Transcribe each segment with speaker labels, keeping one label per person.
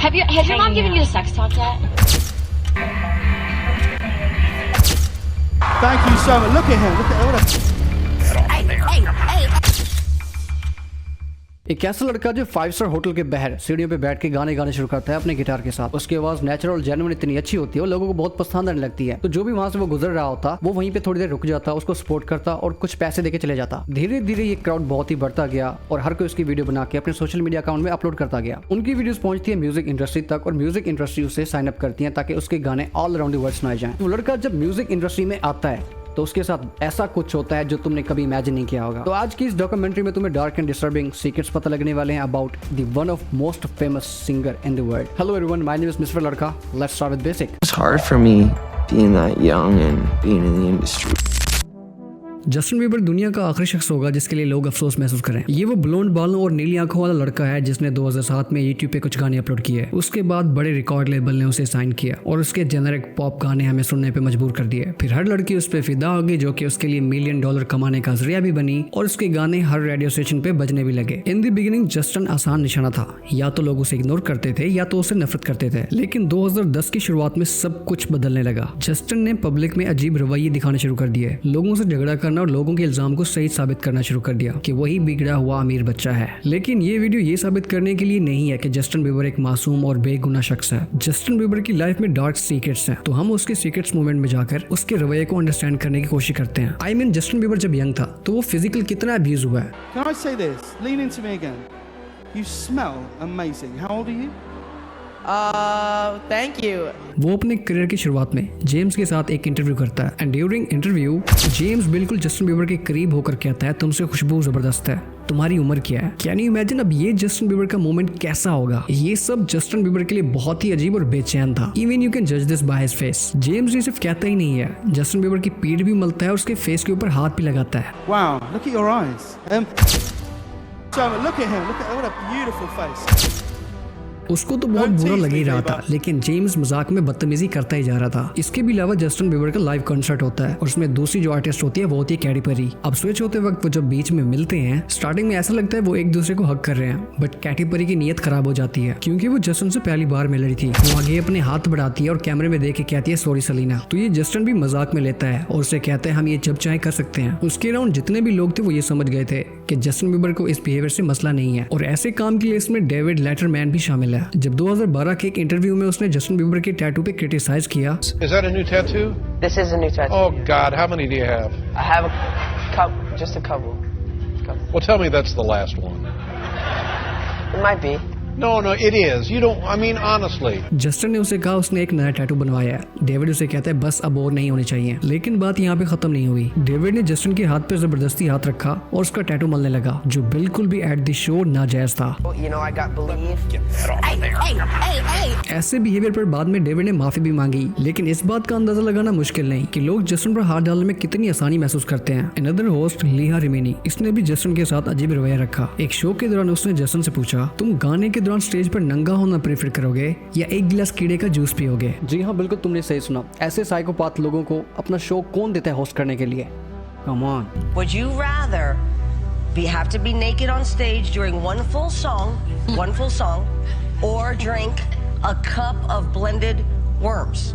Speaker 1: Has your mom given you the sex talk yet?
Speaker 2: Thank you so much. Look at him. Look at what a...
Speaker 3: एक ऐसा लड़का जो 5 star hotel के बाहर सीढ़ियों पे बैठ के गाने गाने शुरू करता है अपने गिटार के साथ। उसकी आवाज नेचुरल और जेन्युइन इतनी अच्छी होती है और लोगों को बहुत पसंद आने लगती है। तो जो भी वहां से वो गुजर रहा होता वो वहीं पे थोड़ी देर रुक जाता, उसको सपोर्ट करता और कुछ पैसे देके चले जाता। धीरे धीरे ये क्राउड बहुत ही बढ़ता गया और हर कोई उसकी वीडियो बना के अपने सोशल मीडिया अकाउंट में अपलोड करता गया। उनकी वीडियोस पहुंचती है म्यूजिक इंडस्ट्री तक और म्यूजिक इंडस्ट्री उसे साइन अप करती है ताकि उसके गाने ऑल अराउंड द वर्ल्ड सुनाए जाएं। वो लड़का जब म्यूजिक इंडस्ट्री में आता है तो उसके साथ ऐसा कुछ होता है जो तुमने कभी इमेजिन नहीं किया होगा। तो आज की इस डॉक्यूमेंट्री में तुम्हें डार्क एंड डिस्टर्बिंग सीक्रेट्स पता लगने वाले हैं about the one of most famous singer in the world. Hello everyone, my name is mister लड़का। Let's start with basic.
Speaker 4: It's hard for me being that young and being in the industry.
Speaker 3: Justin Bieber दुनिया का आखिरी शख्स होगा जिसके लिए लोग अफसोस महसूस करें। ये वो ब्लोंड बालों और नीली आंखों वाला लड़का है जिसने 2007 में YouTube पे कुछ गाने अपलोड किए। उसके बाद बड़े रिकॉर्ड लेबल ने उसे साइन किया और उसके जेनेरिक पॉप गाने हमें सुनने पे मजबूर कर दिए। फिर हर लड़की उस पे फिदा होगी जो कि उसके लिए $1 मिलियन कमाने का जरिया भी बनी और उसके गाने हर रेडियो स्टेशन पे बजने भी लगे। इन द बिगिनिंग जस्टिन आसान निशाना था, या तो लोग उसे इग्नोर करते थे या तो उसे नफरत करते थे। लेकिन 2010 की शुरुआत में सब कुछ बदलने लगा। जस्टिन ने पब्लिक में अजीब रवैये दिखाने शुरू कर दिए, लोगों से झगड़ा करना और लोगों के इल्जाम को सही साबित करना शुरू कर दिया कि वही बिगड़ा हुआ अमीर बच्चा है। लेकिन ये वीडियो ये साबित करने के लिए नहीं है कि जस्टिन बीबर एक मासूम और बेगुनाह शख्स है। जस्टिन बीबर की लाइफ में डार्क सीक्रेट्स हैं, तो हम उसके सीक्रेट्स मोमेंट में जाकर उसके रवैये को अंडरस्टैंड करने की कोशिश करते हैं। आई मीन जस्टिन बीबर जब यंग था तो वो फिजिकल कितना अब्यूज हुआ है।
Speaker 2: Can I say this? Lean into me again. You smell amazing. How old are you?
Speaker 5: Thank you.
Speaker 3: वो अपने करियर की शुरुआत में जेम्स के साथ एक इंटरव्यू करता है एंड ड्यूरिंग इंटरव्यू जेम्स बिल्कुल जस्टिन बीबर के करीब होकर कहता है तुमसे खुशबू जबरदस्त है, तुम्हारी उम्र क्या है। कैन यू इमेजिन अब ये जस्टिन बीबर का मोमेंट कैसा होगा। ये सब जस्टिन बीबर के लिए बहुत ही अजीब और बेचैन था। इवन यू कैन जज this by his face. James ये सिर्फ कहता ही नहीं है, जस्टिन बीबर की पीठ भी मलता है और उसके फेस के ऊपर हाथ भी लगाता है।
Speaker 2: Wow, look at your eyes. So look at him. Look at what a beautiful face.
Speaker 3: उसको तो बहुत बुरा लग ही रहा था, लेकिन जेम्स मजाक में बदतमीजी करता ही जा रहा था। इसके भी अलावा जस्टिन बीबर का लाइव कंसर्ट होता है और उसमें दूसरी जो आर्टिस्ट होती है वो होती है कैटी पेरी। अब स्विच होते वक्त वो जब बीच में मिलते हैं स्टार्टिंग में ऐसा लगता है वो एक दूसरे को हक कर रहे हैं, बट कैटी पेरी की नीयत खराब हो जाती है क्योंकि वो जस्टिन से पहली बार मिल रही थी। वो आगे अपने हाथ बढ़ाती है और कैमरे में देख के कहती है सॉरी सलीना। तो ये जस्टिन भी मजाक में लेता है और उसे कहता है हम ये जब चाहे कर सकते हैं। उसके अराउंड जितने भी लोग थे वो ये समझ गए थे कि जस्टिन बीबर को इस बिहेवियर से मसला नहीं है और ऐसे काम के लिए इसमें डेविड लेटरमैन भी शामिल है। जब 2012 के एक इंटरव्यू में उसने जस्टिन बीबर के टैटू पे क्रिटिसाइज किया।
Speaker 6: Is that a new tattoo?
Speaker 5: This is a new tattoo.
Speaker 6: Oh God, how many do you have?
Speaker 5: I have a couple, just a couple.
Speaker 6: Well, tell me that's the last one.
Speaker 5: It might be.
Speaker 6: No, it is. You don't. I mean, honestly.
Speaker 3: Justin ने उसे कहा उसने एक नया tattoo बनवाया है। David उसे कहता है बस अब और नहीं होने चाहिए। लेकिन बात यहाँ पे खत्म नहीं हुई। डेविड ने जस्टिन के हाथ पे जबरदस्ती हाथ रखा और उसका टैटू मलने लगा जो बिल्कुल भी एट द शो नाजायज था।
Speaker 5: You know, I got believe.
Speaker 3: ऐसे बिहेवियर पर बाद में डेविड ने माफी भी मांगी, लेकिन इस बात का अंदाजा लगाना मुश्किल नहीं कि लोग जस्टिन पर हाथ डालने में कितनी आसानी महसूस करते हैं। अनदर होस्ट लीहा रिमेनी, इसने भी जस्टिन के साथ अजीब रवैया रखा। एक शो के दौरान उसने जस्टिन से पूछा तुम गाने के दौरान स्टेज पर नंगा होना प्रेफर करोगे या एक गिलास कीड़े का जूस पियोगे। जी हाँ, बिल्कुल तुमने सही सुना। ऐसे साइकोपाथ लोगों को अपना शो कौन देता है होस्ट करने के लिए। Come on.
Speaker 7: Would you rather have to be naked on stage during one full song, or drink a cup of blended worms?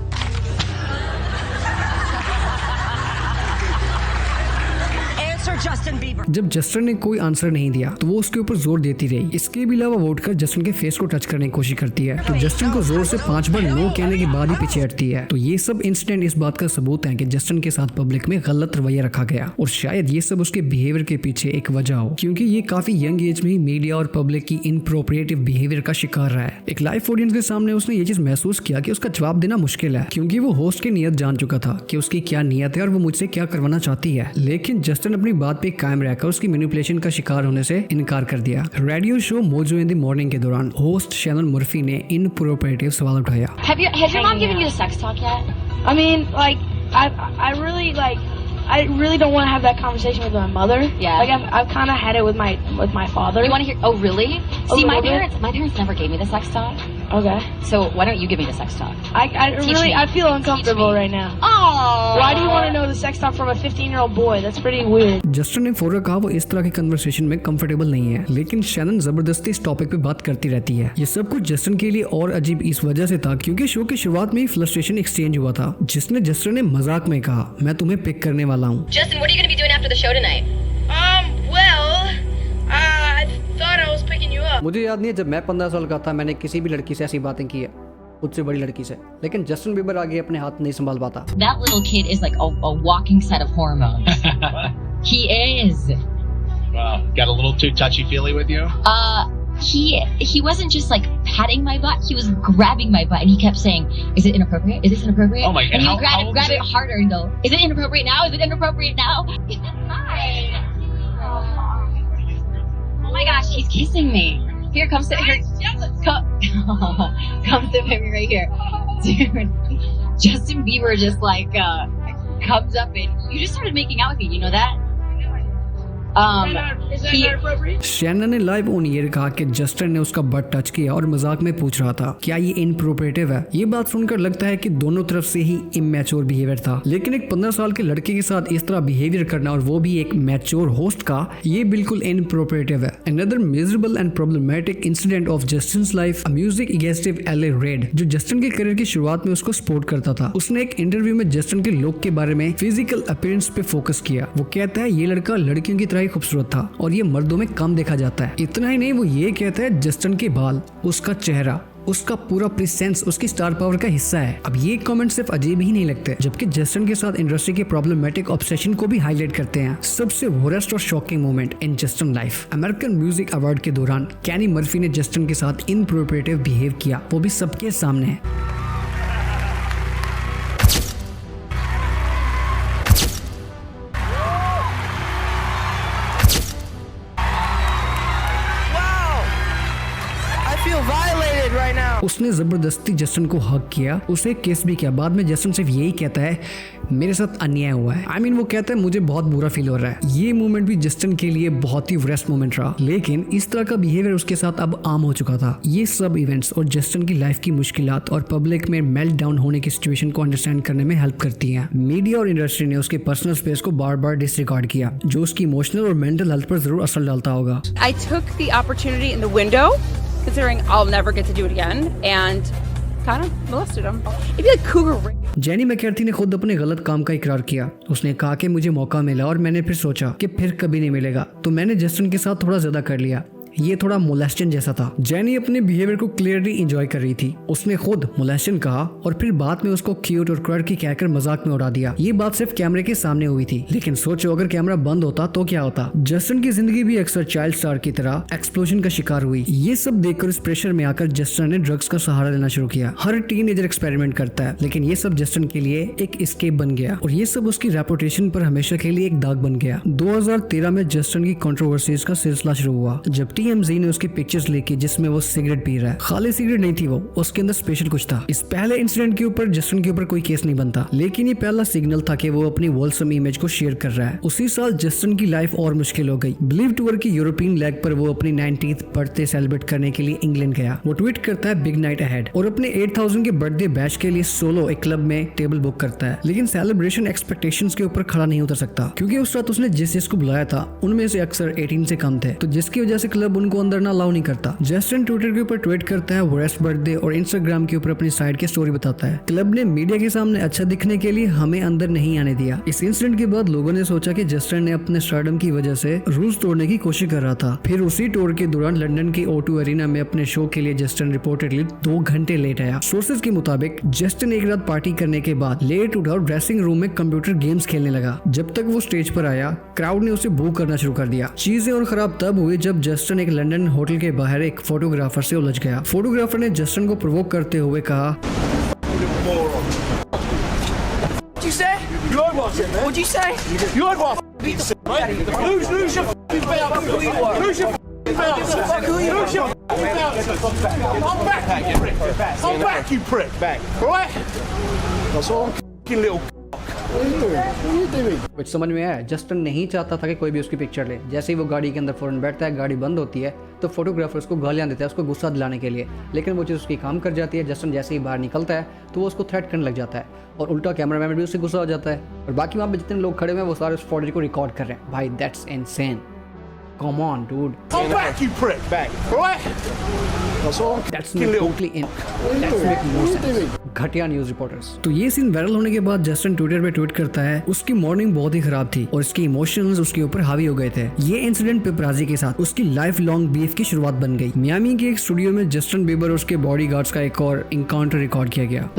Speaker 7: Justin Bieber.
Speaker 3: जब जस्टिन ने कोई आंसर नहीं दिया तो वो उसके ऊपर जोर देती रही। इसके भी अलावा वोडका जस्टिन के फेस को टच करने की कोशिश करती है तो जस्टिन को जोर से 5 बार नो कहने के बाद ही पीछे हटती है। तो ये सब इंसिडेंट इस बात का सबूत है कि जस्टिन के साथ पब्लिक में गलत रवैया रखा गया और शायद ये सब उसके बिहेवियर के पीछे एक वजह हो क्योंकि ये काफी यंग एज में ही मीडिया और पब्लिक की इनप्रोप्रिएटिव बिहेवियर का शिकार रहा है। एक लाइव ऑडियंस के सामने उसने ये चीज महसूस किया कि उसका जवाब देना मुश्किल है क्योंकि वो होस्ट की नीयत जान चुका था कि उसकी क्या नीयत है और वो मुझसे क्या करवाना चाहती है। लेकिन जस्टिन अपनी बात पे कायम रहकर उसकी मैनिपुलेशन का शिकार होने से इनकार कर दिया। Radio show mojo in the morning के दौरान होस्ट शैनन मर्फी ने इनप्रोप्रिएटिव सवाल उठाया।
Speaker 1: Has your mom given you the sex talk yet? I mean, like, I really don't want to have that conversation with my mother.
Speaker 7: Yeah.
Speaker 1: Like, I've kind of had it with my father.
Speaker 7: You want to hear? Oh, really?
Speaker 1: A
Speaker 7: See, my
Speaker 1: little bit.
Speaker 7: parents never gave me the sex talk.
Speaker 1: Okay.
Speaker 8: So why don't you give me the sex talk?
Speaker 1: I feel uncomfortable right now.
Speaker 8: Oh.
Speaker 1: Why do you want to know the sex talk from a 15-year-old boy? That's pretty weird.
Speaker 3: Justin ने फौरन कहा वो इस तरह की conversation में comfortable नहीं है, लेकिन शैनन जबरदस्ती इस टॉपिक पे बात करती रहती है। ये सब कुछ जस्टिन के लिए और अजीब इस वजह से था क्योंकि शो की शुरुआत में ही फ्रस्ट्रेशन एक्सचेंज हुआ था, जिसने जस्टिन ने मजाक में कहा, मैं तुम्हें पिक करने वाला हूँ।
Speaker 8: Justin, what are you going to be doing after the show tonight?
Speaker 1: I thought I was picking you up.
Speaker 3: मुझे याद नहीं है जब मैं 15 साल का था मैंने किसी भी लड़की से ऐसी बातें की है, खुद से बड़ी लड़की से, लेकिन जस्टिन बीबर आगे अपने हाथ नहीं संभाल पाता।
Speaker 8: That little kid is like a walking set of hormones. He is.
Speaker 9: Wow, got a little too touchy-feely with you?
Speaker 8: He wasn't just like patting my butt, he was grabbing my butt and he kept saying, is it inappropriate? Is this inappropriate?
Speaker 9: Oh my God,
Speaker 8: and he
Speaker 9: how
Speaker 8: would
Speaker 9: old
Speaker 8: grab
Speaker 9: is
Speaker 8: it
Speaker 9: it?
Speaker 8: harder and go, is it inappropriate now? Is it inappropriate now? Hi. Oh my gosh, he's kissing me. Here, come sit here. Come sit with me right here. Dude, Justin Bieber just like comes up and you just started making out with me, you know that?
Speaker 3: Shannon ने live on air कहा कि Justin ने उसका but touch किया और मजाक में पूछ रहा था क्या ये इनप्रोप्रिएटिव है। ये बात सुनकर लगता है कि दोनों तरफ से ही इमैच्योर बिहेवियर था, लेकिन एक 15 साल के लड़के के साथ इस तरह बिहेवियर करना और वो भी एक मैच्योर होस्ट का, ये बिल्कुल इनप्रोप्रिएटिव है। Another miserable and problematic incident of Justin's life, music executive L A Reid, जो जस्टिन के करियर की शुरुआत में उसको सपोर्ट करता था, उसने एक इंटरव्यू में जस्टिन के लुक के बारे में फिजिकल अपीयरेंस पे फोकस किया। वो कहता है ये लड़का लड़कियों की तरह खूबसूरत था और ये मर्दों में कम देखा जाता है। इतना ही नहीं, वो ये कहता है जस्टिन के बाल, उसका चेहरा, उसका पूरा प्रेजेंस उसकी स्टार पावर का हिस्सा है। अब ये कमेंट सिर्फ अजीब ही नहीं लगते, जबकि जस्टिन के साथ इंडस्ट्री के प्रॉब्लमेटिक ऑब्सेशन को भी हाईलाइट करते हैं। सबसे वर्स्ट और shocking moment in Justin life, American music award के दौरान कैनी मर्फी ने जस्टिन के साथ इनप्रोप्रिएटिव बिहेव किया, वो भी सबके सामने। उसने जबरदस्ती जस्टिन को हक किया, उसे किस भी किया। बाद में जस्टिन सिर्फ यही कहता है मेरे साथ अन्याय हुआ है। वो कहता है मुझे बहुत बुरा फील हो रहा है। ये मोमेंट भी जस्टिन के लिए बहुत ही वर्स्ट मोमेंट रहा, लेकिन इस तरह का बिहेवियर उसके साथ अब आम हो चुका था। ये सब इवेंट्स और जस्टिन की लाइफ की मुश्किलात और पब्लिक में मेल्ट डाउन होने की सिचुएशन को अंडरस्टैंड करने में हेल्प करती है। मीडिया और इंडस्ट्री ने उसके पर्सनल स्पेस को बार बार डिसरिगार्ड किया, जो उसकी इमोशनल और मेंटल हेल्थ पर जरूर असर डालता होगा।
Speaker 10: I took the opportunity in the window, considering I'll never get to do it again, and kind of molested him. It'd be like cougar rape.
Speaker 3: Jenny मैकर्थी ने खुद अपने गलत काम का इकरार किया। उसने कहा कि मुझे मौका मिला और मैंने फिर सोचा कि फिर कभी नहीं मिलेगा, तो मैंने जस्टिन के साथ थोड़ा ज्यादा कर लिया। ये थोड़ा मोलेस्टन जैसा था। जेनी अपने बिहेवियर को क्लियरली एंजॉय कर रही थी। उसने खुद मोलेस्टन कहा और फिर बाद में उसको क्यूट और क्वर्की कहकर मजाक में उड़ा दिया। ये बात सिर्फ कैमरे के सामने हुई थी, लेकिन सोचो अगर कैमरा बंद होता तो क्या होता। जस्टिन की जिंदगी भी अक्सर चाइल्ड स्टार की तरह एक्सप्लोजन का शिकार हुई। ये सब देखकर इस प्रेशर में आकर जस्टिन ने ड्रग्स का सहारा लेना शुरू किया। हर टीनेजर एक्सपेरिमेंट करता है, लेकिन ये सब जस्टिन के लिए एक एस्केप बन गया और ये सब उसकी रेपुटेशन पर हमेशा के लिए एक दाग बन गया। 2013 में जस्टिन की कंट्रोवर्सीज का सिलसिला शुरू हुआ जब TMZ ने उसकी पिक्चर्स लेके जिसमें वो सिगरेट पी रहा है। खाली सिगरेट नहीं थी वो, उसके अंदर स्पेशल कुछ था। इस पहले इंसिडेंट के ऊपर जस्टिन के ऊपर कोई केस नहीं बनता, लेकिन ये पहला सिग्नल था कि वो अपनी वॉलसम इमेज को शेयर कर रहा है। उसी साल जस्टिन की लाइफ और मुश्किल हो गई। बिलीव टूर की यूरोपियन लेग पर वो अपनी 90th बर्थडे सेलिब्रेट करने के लिए इंग्लैंड गया। वो ट्वीट करता है बिग नाइट अहेड और अपने 8000 के बर्थडे बैच के लिए सोलो एक क्लब में टेबल बुक करता है, लेकिन सेलिब्रेशन एक्सपेक्टेशंस के ऊपर खड़ा नहीं उतर सकता क्योंकि उस रात उसने जिस जिसको बुलाया था उनमें से अक्सर 18 से कम थे, तो जिसकी वजह से क्लब उनको अंदर ना अलाउ नहीं करता। जस्टिन ट्विटर के ऊपर ट्वीट करता है वर्स्ट बर्थडे और इंस्टाग्राम के ऊपर अपनी साइड की स्टोरी बताता है। क्लब ने मीडिया के सामने अच्छा दिखने के लिए हमें अंदर नहीं आने दिया। इस इंसिडेंट के बाद लोगों ने सोचा कि जस्टिन ने अपने स्टारडम की वजह से रूल्स तोड़ने की कोशिश कर रहा था। फिर उसी टूर के दौरान लंदन की O2 एरिना में अपने शो के लिए जस्टिन रिपोर्टेडली 2 घंटे लेट आया। सोर्सेज के मुताबिक जस्टिन एक रात पार्टी करने के बाद लेट उठा और ड्रेसिंग रूम में कंप्यूटर गेम्स खेलने लगा। जब तक वो स्टेज पर आया क्राउड ने उसे बू करना शुरू कर दिया। चीजें और खराब तब हुई जब जस्टिन एक लंदन होटल के बाहर एक फोटोग्राफर से उलझ गया। फोटोग्राफर ने जस्टिन को प्रोवोक करते हुए कहा कुछ समझ में आया? जस्टिन नहीं चाहता था कि कोई भी उसकी पिक्चर ले। जैसे ही वो गाड़ी के अंदर फौरन बैठता है, गाड़ी बंद होती है तो फोटोग्राफर उसको गालियां देता है, उसको गुस्सा दिलाने के लिए, लेकिन वो चीज़ उसकी काम कर जाती है। जस्टिन जैसे ही बाहर निकलता है तो वो उसको थ्रेट करने लग जाता है और उल्टा कैमरामैन भी उससे गुस्सा हो जाता है और बाकी वहाँ पे जितने लोग खड़े हुए हैं वो सारे उस फुटेज को रिकॉर्ड कर रहे हैं। भाई that's insane, come on dude,
Speaker 2: back, you prick, back. What? That's all.
Speaker 3: That's totally in. That's making no sense. घटिया न्यूज रिपोर्टर्स। तो ये सीन वायरल होने के बाद जस्टिन ट्विटर पे ट्वीट करता है उसकी मॉर्निंग बहुत ही खराब थी और उसके इमोशंस उसके ऊपर हावी हो गए थे। ये इंसिडेंट पेपराजी के साथ उसकी लाइफ लॉन्ग बीफ की शुरुआत बन गई। मियामी के एक स्टूडियो में जस्टिन बीबर और उसके बॉडीगार्ड्स का एक और इनकाउंटर रिकॉर्ड किया गया।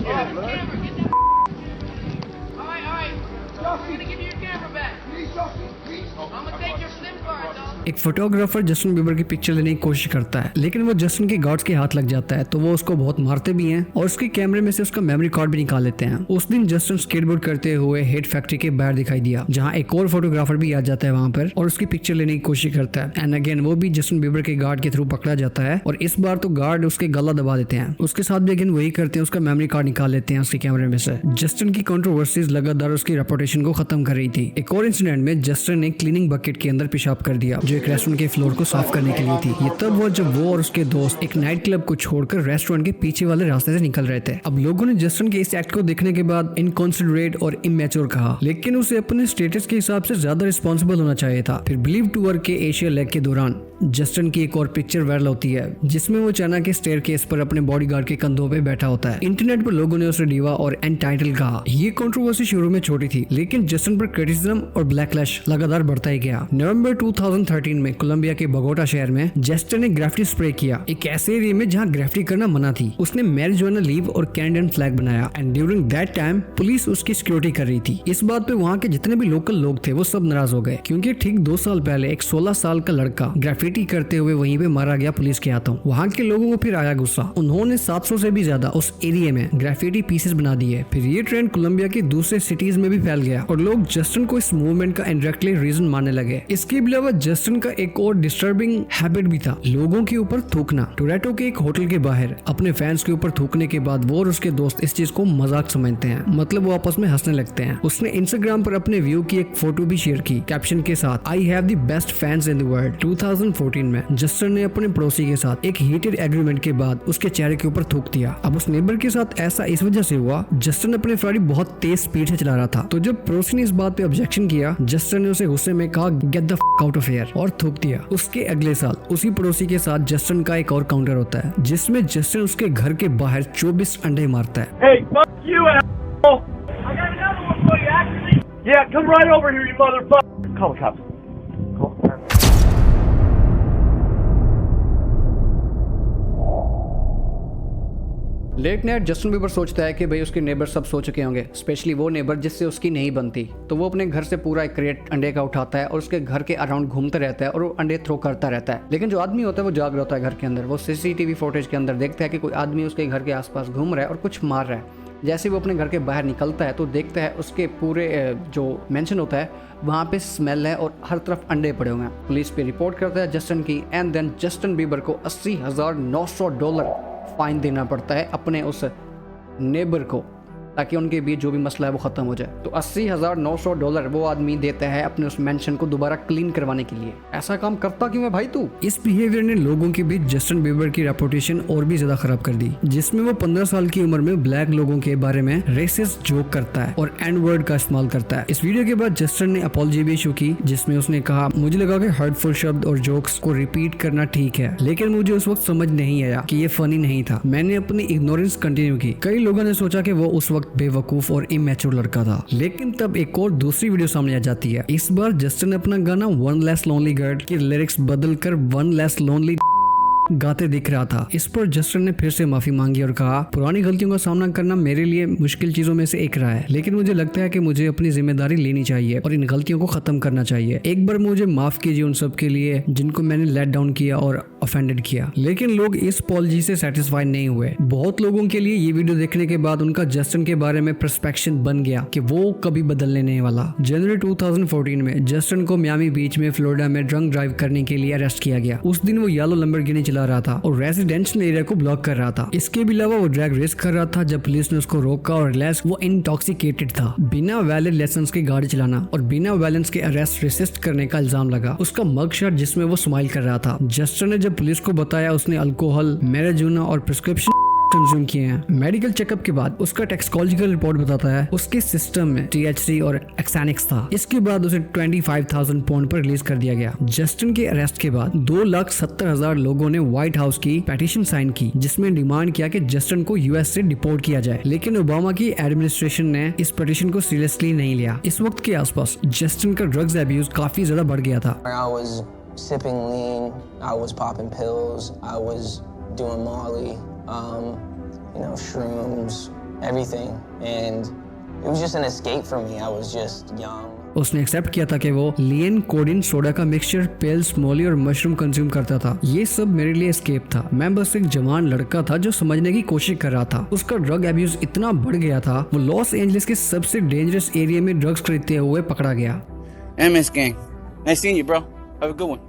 Speaker 3: एक फोटोग्राफर जस्टिन बीबर की पिक्चर लेने की कोशिश करता है लेकिन वो जस्टिन के गार्ड्स के हाथ लग जाता है तो वो उसको बहुत मारते भी हैं और उसके कैमरे में से उसका मेमोरी कार्ड भी निकाल लेते हैं। उस दिन जस्टिन स्केटबोर्ड करते हुए हेट फैक्ट्री के बाहर दिखाई दिया जहाँ एक और फोटोग्राफर भी आ जाता है वहाँ पर और उसकी पिक्चर लेने की कोशिश करता है एंड अगेन वो भी जस्टिन बीबर के गार्ड के थ्रू पकड़ा जाता है और इस बार तो गार्ड उसके गला दबा देते हैं। उसके साथ भी अगेन वही करते हैं, उसका मेमोरी कार्ड निकाल लेते हैं उसके कैमरे में से। जस्टिन की कंट्रोवर्सीज लगातार उसकी रेपुटेशन को खत्म कर रही थी। एक और इंसिडेंट में जस्टिन ने क्लीनिंग बकेट के अंदर पेशाब कर दिया जो एक रेस्टोरेंट के फ्लोर को साफ करने के लिए थी। ये तब हुआ जब वो और उसके दोस्त एक नाइट क्लब को छोड़कर रेस्टोरेंट के पीछे वाले रास्ते से निकल रहे थे। अब लोगों ने जस्टिन के इस एक्ट को देखने के बाद इनकॉन्सिडरेट और इमैच्योर कहा, लेकिन उसे अपने स्टेटस के हिसाब से ज्यादा रिस्पॉन्सिबल होना चाहिए था। फिर बिलीव टूर के एशिया लेग के दौरान जस्टिन की एक और पिक्चर वायरल होती है जिसमें वो चाइना के स्टेयरकेस पर अपने बॉडीगार्ड के कंधों पे बैठा होता है। इंटरनेट पर लोगों ने उसे डिवा और एंटाइटल कहा। ये कंट्रोवर्सी शुरू में छोटी थी लेकिन जस्टिन पर क्रिटिसिज्म और बैकलैश लगातार बढ़ता ही गया। नवंबर 2013 में कोलंबिया के बोगोटा शहर में जस्टिन ने ग्राफिटी स्प्रे किया एक ऐसे एरिया में जहाँ ग्राफिटी करना मना थी। उसने मैरिजुआना लीव और कैनेडियन फ्लैग बनाया and during that time police उसकी सिक्योरिटी कर रही थी। इस बात पे वहाँ के जितने भी लोकल लोग थे वो सब नाराज हो गए क्योंकि ठीक 2 साल पहले एक 16 साल का लड़का ग्राफिटी करते हुए वहीं पे मारा गया पुलिस के हाथों। वहाँ के लोगों को फिर आया गुस्सा, उन्होंने 700 से भी ज्यादा उस एरिया में ग्राफिटी पीसेस बना दिए। फिर ये ट्रेंड कोलंबिया के दूसरे सिटीज में भी फैल गया और लोग जस्टिन को इस मूवमेंट का इनडायरेक्टली रीजन मानने लगे। इसके अलावा जस्टिन का एक और डिस्टर्बिंग हैबिट भी था, लोगों के ऊपर थूकना। टोरंटो के एक होटल के बाहर अपने फैंस के ऊपर थूकने के बाद वो और उसके दोस्त इस चीज को मजाक समझते हैं, मतलब वो आपस में हंसने लगते हैं। उसने इंस्टाग्राम पर अपने व्यू की एक फोटो भी शेयर की कैप्शन के साथ, I have the best fans in the world. 2014 में जस्टिन ने अपने पड़ोसी के साथ एक हीटेड एग्रीमेंट के बाद उसके चेहरे के ऊपर थूक दिया। अब उस नेबर के साथ ऐसा इस वजह से हुआ, जस्टिन अपने फेरारी बहुत तेज स्पीड से चला रहा था। तो जब पड़ोसी ने इस बात पे ऑब्जेक्शन किया, जस्टिन ने उसे गुस्से में कहा get the fuck out of here और थूक दिया। उसके अगले साल उसी पड़ोसी के साथ जस्टिन का एक और काउंटर होता है जिसमें जस्टिन उसके घर के बाहर 24 अंडे मारता है।
Speaker 11: Hey, fuck you, asshole! I got another one for you, actually. Yeah, come right over here, you motherfucker. Call the cops.
Speaker 3: Late night Justin Bieber सोचता है कि भाई उसके नेबर सब सो चुके होंगे, स्पेशली वो नेबर जिससे उसकी नहीं बनती। तो वो अपने घर से पूरा एक क्रेट अंडे का उठाता है और उसके घर के अराउंड घूमता रहता है और वो अंडे थ्रो करता रहता है। लेकिन जो आदमी होता है वो जाग रहा होता है घर के अंदर। वो सीसीटीवी फुटेज के अंदर देखता है कि कोई आदमी उसके घर के आसपास घूम रहा है और कुछ मार रहा है। जैसे वो अपने घर के बाहर निकलता है तो देखता है उसके पूरे जो मेंशन होता है वहाँ पे स्मेल है और हर तरफ अंडे पड़े हुए हैं। पुलिस पे रिपोर्ट करता है जस्टिन की एंड देन जस्टिन बीबर को $80,900 फाइन देना पड़ता है अपने उस नेबर को ताकि उनके बीच जो भी मसला है वो खत्म हो जाए। तो $80,900 वो आदमी देता है अपने उस मेंशन को दोबारा क्लीन करवाने के लिए। ऐसा काम करता क्यों है भाई तू? इस बिहेवियर ने लोगों के बीच जस्टिन बीबर की रेपुटेशन और भी ज्यादा खराब कर दी, जिसमें वो 15 साल की उम्र में ब्लैक लोगों के बारे में रेसिस्ट जोक करता है और एंड वर्ड का इस्तेमाल करता है। इस वीडियो के बाद जस्टिन ने अपॉलजी भी इशू की जिसमें उसने कहा, मुझे लगा कि हर्टफुल शब्द और जोक्स को रिपीट करना ठीक है लेकिन मुझे उस वक्त समझ नहीं आया कि ये फनी नहीं था। मैंने अपनी इग्नोरेंस कंटिन्यू की। कई लोगों ने सोचा कि वो उस वक्त बेवकूफ और इमैच्योर लड़का था, लेकिन तब एक और दूसरी वीडियो सामने आ जाती है। इस बार जस्टिन अपना गाना वन लेस लोनली गर्ल की लिरिक्स बदलकर वन लेस लोनली गाते दिख रहा था। इस पर जस्टिन ने फिर से माफी मांगी और कहा, पुरानी गलतियों का सामना करना मेरे लिए मुश्किल चीजों में से एक रहा है, लेकिन मुझे लगता है कि मुझे अपनी जिम्मेदारी लेनी चाहिए और इन गलतियों को खत्म करना चाहिए। एक बार मुझे माफ कीजिए उन सब के लिए जिनको मैंने लेट डाउन किया और ऑफेंडेड किया। लेकिन लोग इस अपॉलजी से सेटिस्फाइड नहीं हुए। बहुत लोगों के लिए ये वीडियो देखने के बाद उनका जस्टिन के बारे में पर्सपेक्शन बन गया कि वो कभी बदलने नहीं वाला। जनवरी 2014 में जस्टिन को मियामी बीच में फ्लोरिडा में ड्रंक ड्राइव करने के लिए अरेस्ट किया गया। उस दिन वो येलो लैम्बोर्गिनी चला रहा था और रेजिडेंशियल एरिया को ब्लॉक कर रहा था। इसके भी अलावा वो ड्रैग रेस कर रहा था जब पुलिस ने उसको रोका और रियलाइज वो इंटॉक्सिकेटेड था। बिना वैलिड लाइसेंस के गाड़ी चलाना और बिना बैलेंस के अरेस्ट रेसिस्ट करने का इल्जाम लगा। उसका मग शॉट जिसमें वो स्माइल कर रहा था। जस्टिन ने जब पुलिस को बताया उसने अल्कोहल, मैरिजुना और प्रिस्क्रिप्शन कंज्यूम किए हैं। मेडिकल चेकअप के बाद उसका टॉक्सिकोलॉजिकल रिपोर्ट बताता है उसके सिस्टम में THC और एक्सैनिक्स था। इसके बाद उसे 25,000 पाउंड पर रिलीज कर दिया गया। जस्टिन के अरेस्ट के बाद 2,70,000 लोगों ने व्हाइट हाउस की पेटिशन साइन की जिसमें डिमांड किया कि जस्टिन को US से डिपोर्ट किया जाए, लेकिन ओबामा की एडमिनिस्ट्रेशन ने इस पेटिशन को सीरियसली नहीं लिया। इस वक्त के आसपास जस्टिन का ड्रग्स अब्यूज काफी ज्यादा बढ़ गया था।
Speaker 4: I was sipping lean, I was popping pills, I was doing Molly, shrooms, everything, and it was just an escape for me. I was just young.
Speaker 3: उसने एक्सेप्ट किया था कि वो लियन, कोडिन, सोडा का मिक्सचर, पिल्स, मोली और mushroom consume करता था। ये सब मेरे लिए एस्केप था। मैं बस एक जवान लड़का था जो समझने की कोशिश कर रहा था। उसका ड्रग अब्यूज इतना बढ़ गया था वो लॉस एंजलिस के सबसे डेंजरस एरिया में ड्रग्स खरीदते हुए पकड़ा गया।
Speaker 12: MS gang, nice seeing you, bro. Have a good one.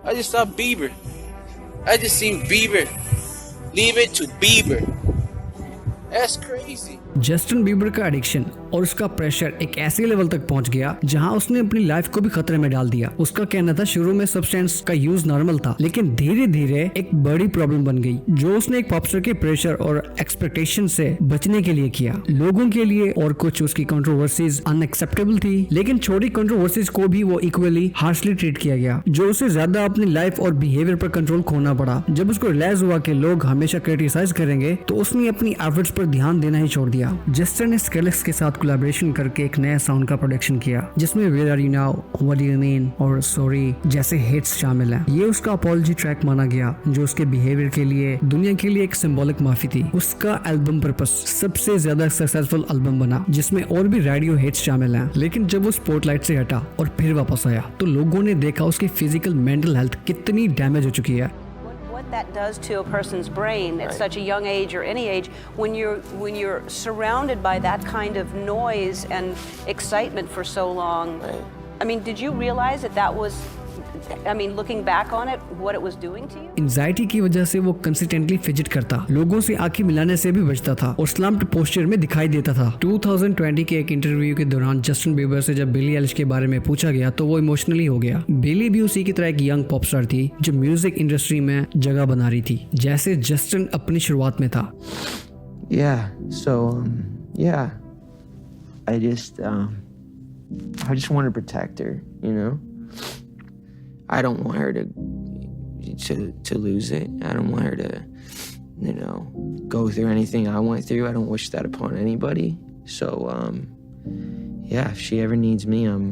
Speaker 12: I just saw Bieber. I just seen Bieber. Leave it to Bieber. That's crazy.
Speaker 3: Justin Bieber का addiction और उसका प्रेशर एक ऐसे लेवल तक पहुंच गया जहां उसने अपनी लाइफ को भी खतरे में डाल दिया। उसका कहना था शुरू में सब्सटेंस का यूज नॉर्मल था, लेकिन धीरे धीरे एक बड़ी प्रॉब्लम बन गई जो उसने एक पॉपस्टार के प्रेशर और एक्सपेक्टेशन से बचने के लिए किया। लोगों के लिए और कुछ उसकी कंट्रोवर्सीज अनएक्सेप्टेबल थी, लेकिन छोटी कंट्रोवर्सीज को भी वो इक्वली हार्शली ट्रीट किया गया, जो उसे ज्यादा अपनी लाइफ और बिहेवियर पर कंट्रोल खोना पड़ा। जब उसको रियलाइज हुआ कि लोग हमेशा क्रिटिसाइज करेंगे तो उसने अपनी एफर्ट्स पर ध्यान देना ही छोड़ दिया। जस्टिन ने स्केलेक्स के साथ कोलैबोरेशन करके एक नया साउंड का प्रोडक्शन किया जिसमें where are you now, what do you mean और सॉरी जैसे हिट्स शामिल हैं। ये उसका अपॉलजी ट्रैक माना गया जो उसके बिहेवियर के लिए, दुनिया के लिए एक सिंबॉलिक माफी थी। उसका एल्बम पर्पस सबसे ज्यादा सक्सेसफुल एल्बम बना जिसमें और भी रेडियो हिट्स शामिल हैं। लेकिन जब वो स्पॉटलाइट से हटा और फिर वापस आया तो लोगों ने देखा उसकी फिजिकल मेंटल हेल्थ कितनी डैमेज हो चुकी है।
Speaker 13: That does to a person's brain at such a young age or any age when you're surrounded by that kind of noise and excitement for so long. I mean, did you realize that was, I mean, looking back on it, what it was doing to you?
Speaker 3: Anxiety की वजह से वो consistently fidget करता, लोगों से आंखें मिलाने से भी बचता था और स्लम्प्ड पोस्चर में दिखाई देता था। 2020 के एक इंटरव्यू के दौरान जस्टिन बीबर से जब बिली एलिश के बारे में पूछा गया तो वो इमोशनली हो गया। बिली भी उसी की तरह एक यंग पॉप स्टार थी जो म्यूजिक इंडस्ट्री में जगह बना रही थी जैसे जस्टिन अपनी शुरुआत में था।
Speaker 4: I just want to protect her, you know. I don't want her to lose it. I don't want her to, go through anything I went through. I don't wish that upon anybody. So, if she ever needs me, I'm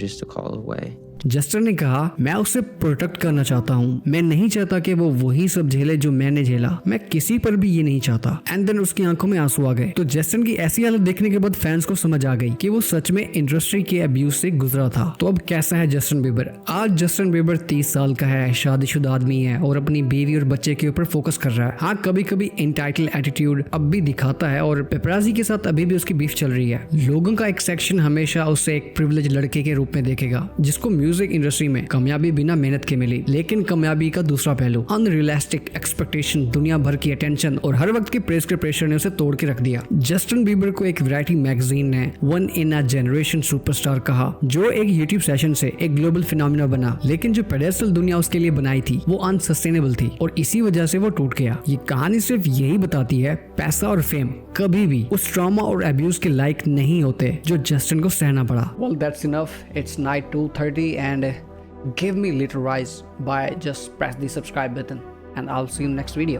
Speaker 4: just a call away.
Speaker 3: Justin ने कहा, मैं उसे protect करना चाहता हूँ। मैं नहीं चाहता कि वो वही सब झेले जो मैंने झेला। मैं किसी पर भी ये नहीं चाहता। एंड देन उसकी आंखों में आंसू आ गए। तो जस्टिन की ऐसी हालत देखने के बाद फैंस को समझ आ गई कि वो सच में इंडस्ट्री के अब्यूज से गुजरा था। तो अब कैसा है जस्टिन बीबर? आज जस्टिन बीबर 30 साल का है, शादीशुदा आदमी है और अपनी बीवी और बच्चे के ऊपर फोकस कर रहा है। हाँ, कभी कभी एंटाइटल एटीट्यूड अब भी दिखाता है और पेपराजी के साथ अभी भी उसकी बीफ चल रही है। लोगों का एक सेक्शन हमेशा उसे एक प्रिविलेज लड़के के रूप में देखेगा जिसको म्यूजिक इंडस्ट्री में कामयाबी बिना मेहनत के मिली। लेकिन कामयाबी का दूसरा पहलू, अनरियलिस्टिक एक्सपेक्टेशन, दुनिया भर की अटेंशन और हर वक्त के प्रेस के प्रेशर ने उसे तोड़ के रख दिया। जस्टिन बीबर को एक वैरायटी मैगजीन ने one in a generation superstar कहा, जो एक यूट्यूब सेशन से एक ग्लोबल फिनोमिना बना। लेकिन जो पेडेस्टल दुनिया उसके लिए बनाई थी वो अनसस्टेनेबल थी और इसी वजह से वो टूट गया। ये कहानी सिर्फ यही बताती है पैसा और फेम कभी भी उस ट्रॉमा और अब्यूज के लायक नहीं होते जो जस्टिन को सहना पड़ा। Well, that's enough. It's night 2:30 and give me little rise by just press the subscribe button and I'll see you in next video.